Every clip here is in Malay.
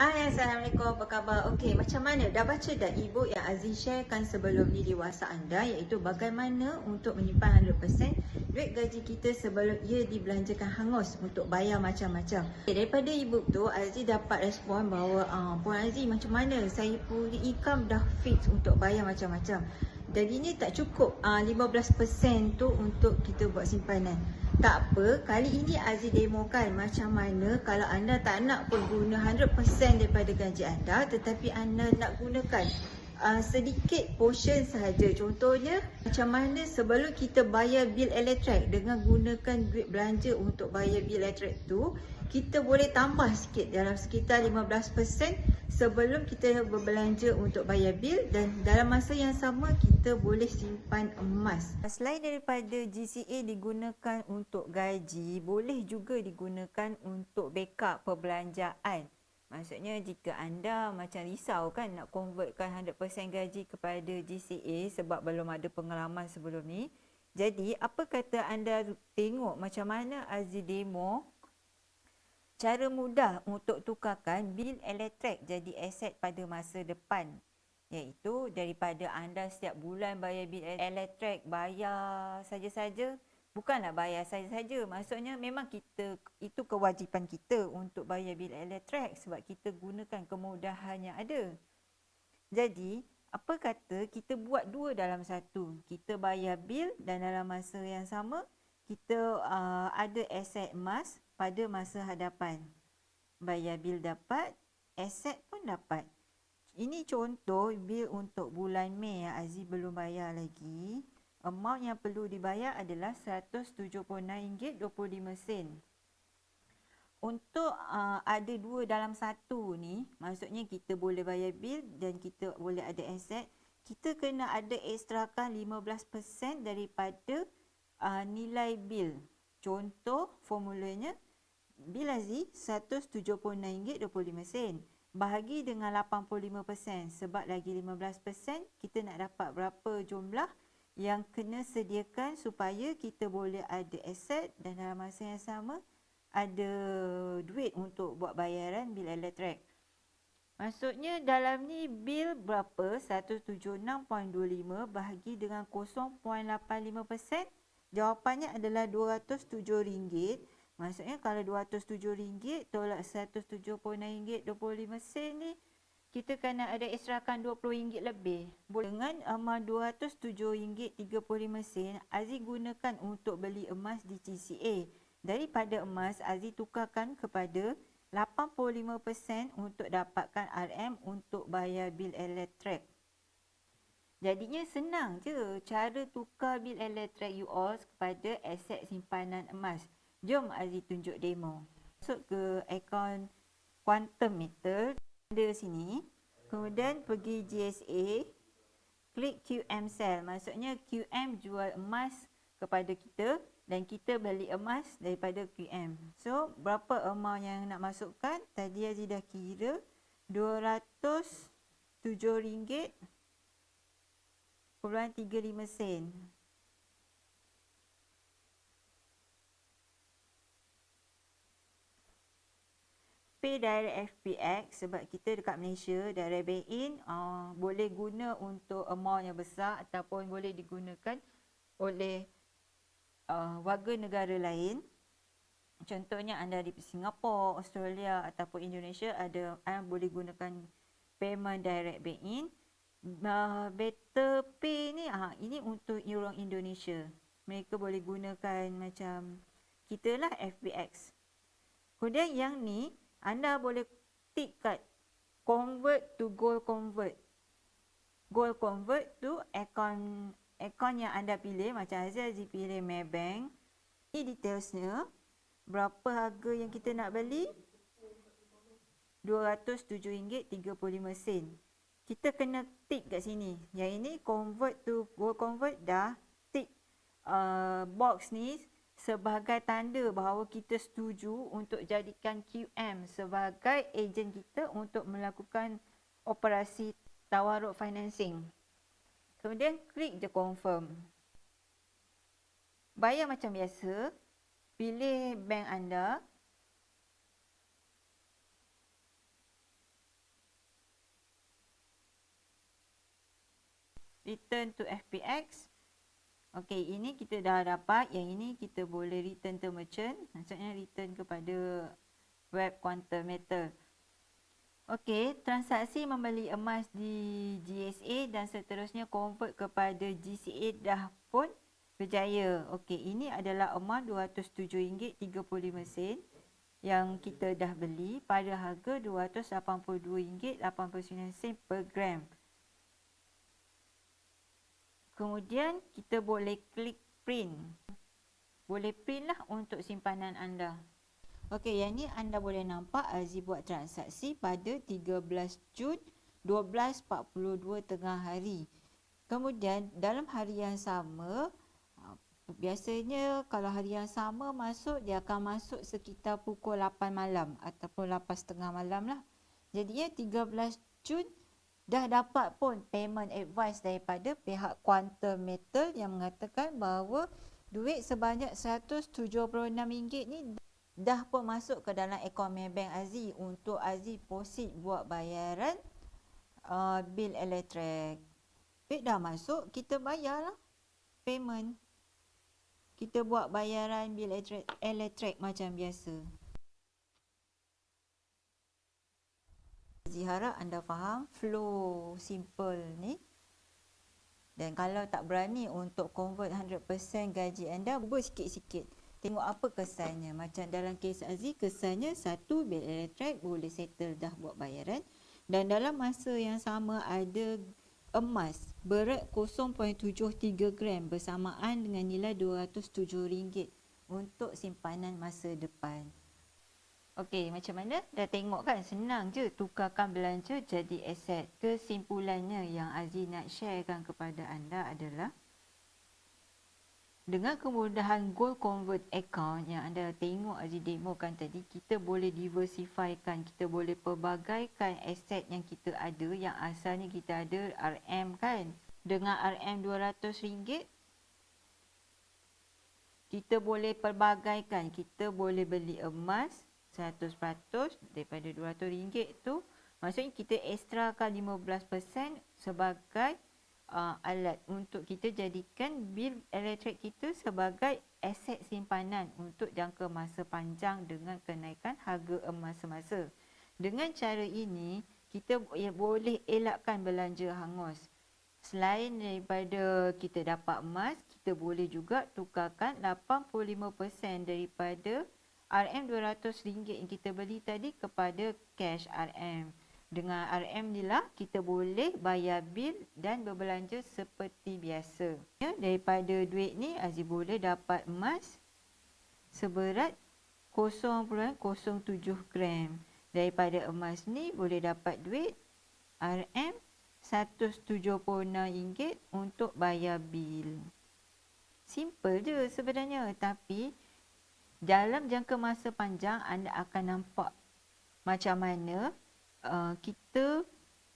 Hai, Assalamualaikum. Apa khabar? Okey, macam mana? Dah baca dah e-book yang Aziz sharekan sebelum ni di WhatsApp anda, iaitu bagaimana untuk menyimpan 100% duit gaji kita sebelum ia dibelanjakan hangus untuk bayar macam-macam. Okay, daripada e-book tu, Aziz dapat respon bahawa Puan Aziz, macam mana saya punya income dah fix untuk bayar macam-macam. Jadinya tak cukup 15% tu untuk kita buat simpanan. Tak apa, kali ini Aziz demokan macam mana kalau anda tak nak pun guna 100% daripada gaji anda, tetapi anda nak gunakan sedikit portion sahaja. Contohnya, macam mana sebelum kita bayar bil elektrik dengan gunakan duit belanja untuk bayar bil elektrik tu, kita boleh tambah sikit dalam sekitar 15% sebelum kita berbelanja untuk bayar bil, dan dalam masa yang sama kita boleh simpan emas. Selain daripada GCA digunakan untuk gaji, boleh juga digunakan untuk backup perbelanjaan. Maksudnya jika anda macam risau kan nak convertkan 100% gaji kepada GCA sebab belum ada pengalaman sebelum ni. Jadi apa kata anda tengok macam mana Aziz demo cara mudah untuk tukarkan bil elektrik jadi aset pada masa depan, iaitu daripada anda setiap bulan bayar bil elektrik, bayar saja-saja. Bukanlah bayar saja-saja, maksudnya memang itu kewajipan kita untuk bayar bil elektrik sebab kita gunakan kemudahan yang ada. Jadi apa kata kita buat dua dalam satu, kita bayar bil dan dalam masa yang sama kita ada aset emas pada masa hadapan. Bayar bil dapat, aset pun dapat. Ini contoh bil untuk bulan Mei yang Aziz belum bayar lagi. Amount yang perlu dibayar adalah RM176.25. Untuk ada dua dalam satu ni, maksudnya kita boleh bayar bil dan kita boleh ada aset, kita kena ada ekstrakan 15% daripada nilai bil. Contoh formulanya, bil Aziz RM176.25 bahagi dengan 85%, sebab lagi 15% kita nak dapat berapa jumlah yang kena sediakan supaya kita boleh ada aset dan dalam masa yang sama ada duit untuk buat bayaran bil elektrik. Maksudnya dalam ni bil berapa? 176.25 bahagi dengan 0.85%. Jawapannya adalah RM207. Maksudnya kalau RM207 tolak RM176.25 ni, kita kena ada ekstrakan RM20 lebih. Dengan amal RM207.35, Aziz gunakan untuk beli emas di GCA. Daripada emas, Aziz tukarkan kepada 85% untuk dapatkan RM untuk bayar bil elektrik. Jadinya senang je cara tukar bil elektrik you all kepada aset simpanan emas. Jom Aziz tunjuk demo. Masuk ke akaun Quantum Meter, ada sini. Kemudian pergi GSA, klik QM Sell. Maksudnya QM jual emas kepada kita dan kita beli emas daripada QM. So, berapa amount yang nak masukkan? Tadi Aziz dah kira RM207.35. Pay direct FPX sebab kita dekat Malaysia, direct bank in boleh guna untuk amount yang besar ataupun boleh digunakan oleh warga negara lain. Contohnya anda di Singapura, Australia ataupun Indonesia, boleh gunakan payment direct bank in. Better Pay ni ini untuk orang Indonesia. Mereka boleh gunakan macam kita lah, FPX. Kemudian yang ni anda boleh tick kat convert to gold convert. Gold convert tu akaun yang anda pilih. Macam Aziz pilih Maybank. Ini detailsnya. Berapa harga yang kita nak beli? RM207.35. Kita kena tick kat sini. Yang ini convert to gold convert, dah tick box ni sebagai tanda bahawa kita setuju untuk jadikan QM sebagai ejen kita untuk melakukan operasi tawaruk financing. Kemudian klik je confirm. Bayar macam biasa. Pilih bank anda. return to FPX. Okey, ini kita dah dapat. Yang ini kita boleh return to merchant. Maksudnya return kepada web quantum metal. Okey, transaksi membeli emas di GSA dan seterusnya convert kepada GCA dah pun berjaya. Okey, ini adalah emas RM207.35 yang kita dah beli pada harga RM282.89 per gram. Kemudian kita boleh klik print. Boleh print lah untuk simpanan anda. Okey, yang ni anda boleh nampak Aziz buat transaksi pada 13 Jun 12.42 tengah hari. Kemudian dalam hari yang sama, biasanya kalau hari yang sama masuk, dia akan masuk sekitar pukul 8 malam ataupun 8.30 malam lah. Jadinya 13 Jun dah dapat pun payment advice daripada pihak Quantum Metal yang mengatakan bahawa duit sebanyak RM176 ni dah pun masuk ke dalam akaun Maybank Aziz untuk Aziz proceed buat bayaran bil elektrik. Bil dah masuk, kita bayarlah payment. Kita buat bayaran bil elektrik macam biasa. Aziz harap anda faham flow simple ni. Dan kalau tak berani untuk convert 100% gaji anda, buat sikit-sikit. Tengok apa kesannya. Macam dalam kes Aziz, kesannya satu, bil elektrik boleh settle dah buat bayaran. Dan dalam masa yang sama ada emas berat 0.73 gram bersamaan dengan nilai RM207 untuk simpanan masa depan. Okey, macam mana? Dah tengok kan? Senang je tukarkan belanja jadi aset. Kesimpulannya yang Aziz nak sharekan kepada anda adalah dengan kemudahan gold convert account yang anda tengok Aziz demokan tadi, kita boleh diversifykan, kita boleh pelbagaikan aset yang kita ada, yang asalnya kita ada RM kan. Dengan RM RM200, kita boleh pelbagaikan, kita boleh beli emas 100% daripada RM200 tu. Maksudnya kita ekstrakan 15% sebagai alat untuk kita jadikan bil elektrik kita sebagai aset simpanan untuk jangka masa panjang dengan kenaikan harga emas semasa. Dengan cara ini, kita boleh elakkan belanja hangus. Selain daripada kita dapat emas, kita boleh juga tukarkan 85% daripada RM200 yang kita beli tadi kepada cash RM. Dengan RM ni lah kita boleh bayar bil dan berbelanja seperti biasa. Ya, daripada duit ni Aziz boleh dapat emas seberat 0.07 gram. Daripada emas ni boleh dapat duit RM RM176 untuk bayar bil. Simple je sebenarnya, tapi dalam jangka masa panjang anda akan nampak macam mana kita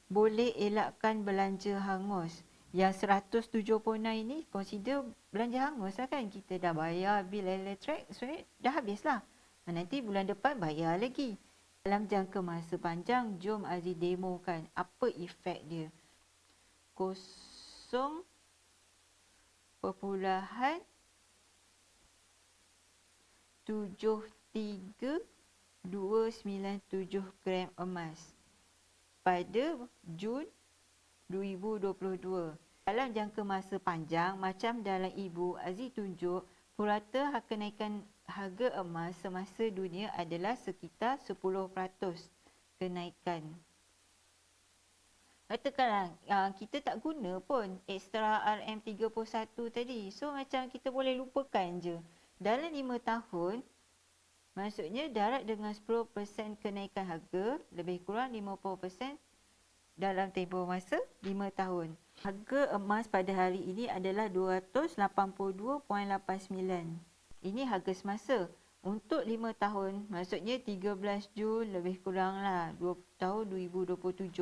boleh elakkan belanja hangus. Yang 176 ini consider belanja hangus lah kan. Kita dah bayar bil elektrik, so dah habis lah. Nanti bulan depan bayar lagi. Dalam jangka masa panjang, jom Aziz demokan apa efek dia. 0.73297 gram emas pada Jun 2022. Dalam jangka masa panjang, macam dalam ibu Aziz tunjuk, purata kenaikan harga emas semasa dunia adalah sekitar 10% kenaikan. Katakanlah kita tak guna pun ekstra RM31 tadi. So macam kita boleh lupakan je. Dalam 5 tahun, maksudnya darat dengan 10% kenaikan harga, lebih kurang 50% dalam tempoh masa 5 tahun. Harga emas pada hari ini adalah 282.89. Ini harga semasa. Untuk 5 tahun, maksudnya 13 Jun lebih kurang lah, tahun 2027.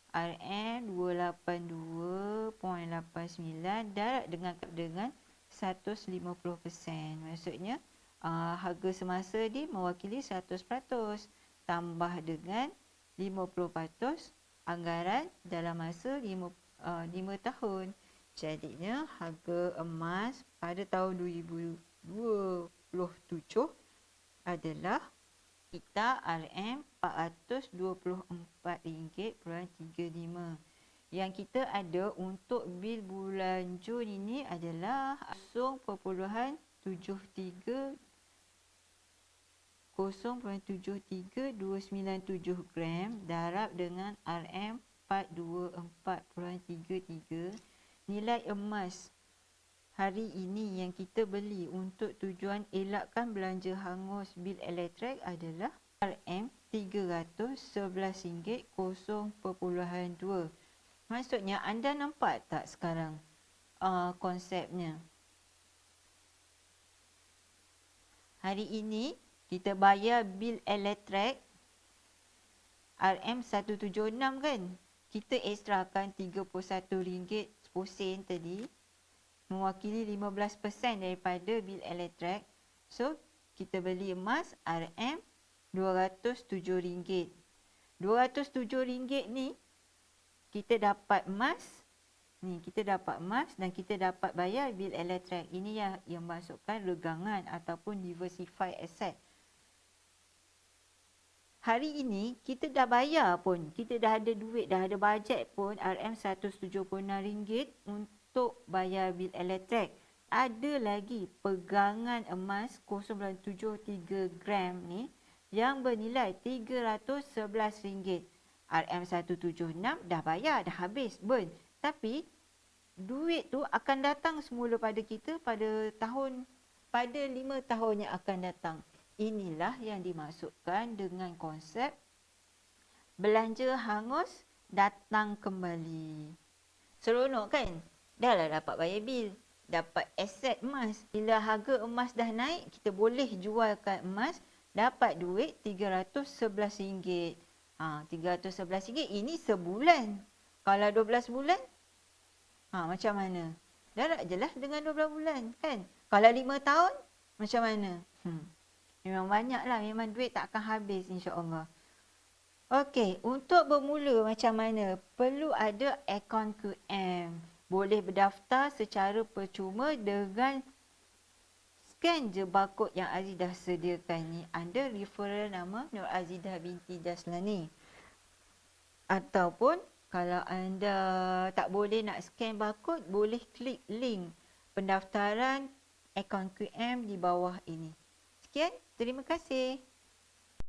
RM282.89 darat dengan 150%. Maksudnya harga semasa dia mewakili 100%, tambah dengan 50% anggaran dalam masa 5 5 tahun. Jadinya harga emas pada tahun 2027 adalah kita RM424.35. Yang kita ada untuk bil bulan Jun ini adalah 0.73297 gram darab dengan RM424.33. Nilai emas hari ini yang kita beli untuk tujuan elakkan belanja hangus bil elektrik adalah RM311.0.2. Maksudnya anda nampak tak sekarang konsepnya? Hari ini kita bayar bil elektrik RM176 kan? Kita ekstrakan RM31 tadi, mewakili 15% daripada bil elektrik. So, kita beli emas RM207. RM207 ni kita dapat emas. Ni kita dapat emas dan kita dapat bayar bil elektrik. Ini yang masukkan regangan ataupun diversify asset. Hari ini kita dah bayar pun, kita dah ada duit, dah ada bajet pun RM176 untuk bayar bil elektrik. Ada lagi pegangan emas 0.73 gram ni yang bernilai RM311. RM176 dah bayar, dah habis, burn. Tapi duit tu akan datang semula pada kita pada 5 tahun yang akan datang. Inilah yang dimasukkan dengan konsep belanja hangus datang kembali. Seronok kan? Dah lah dapat bayar bil, dapat aset emas. Bila harga emas dah naik, kita boleh jualkan emas, dapat duit RM311. RM311 ini sebulan. Kalau 12 bulan, macam mana? Dah je lah dengan 12 bulan kan? Kalau 5 tahun, macam mana? Memang banyak lah, memang duit tak akan habis insya-Allah. Okey, untuk bermula macam mana? Perlu ada akaun QM. Boleh berdaftar secara percuma dengan scan je barcode yang Aziz dah sediakan ni. Anda referral nama Nur Azidah binti Daslani. Ataupun kalau anda tak boleh nak scan barcode, boleh klik link pendaftaran akaun QM di bawah ini. Sekian, terima kasih.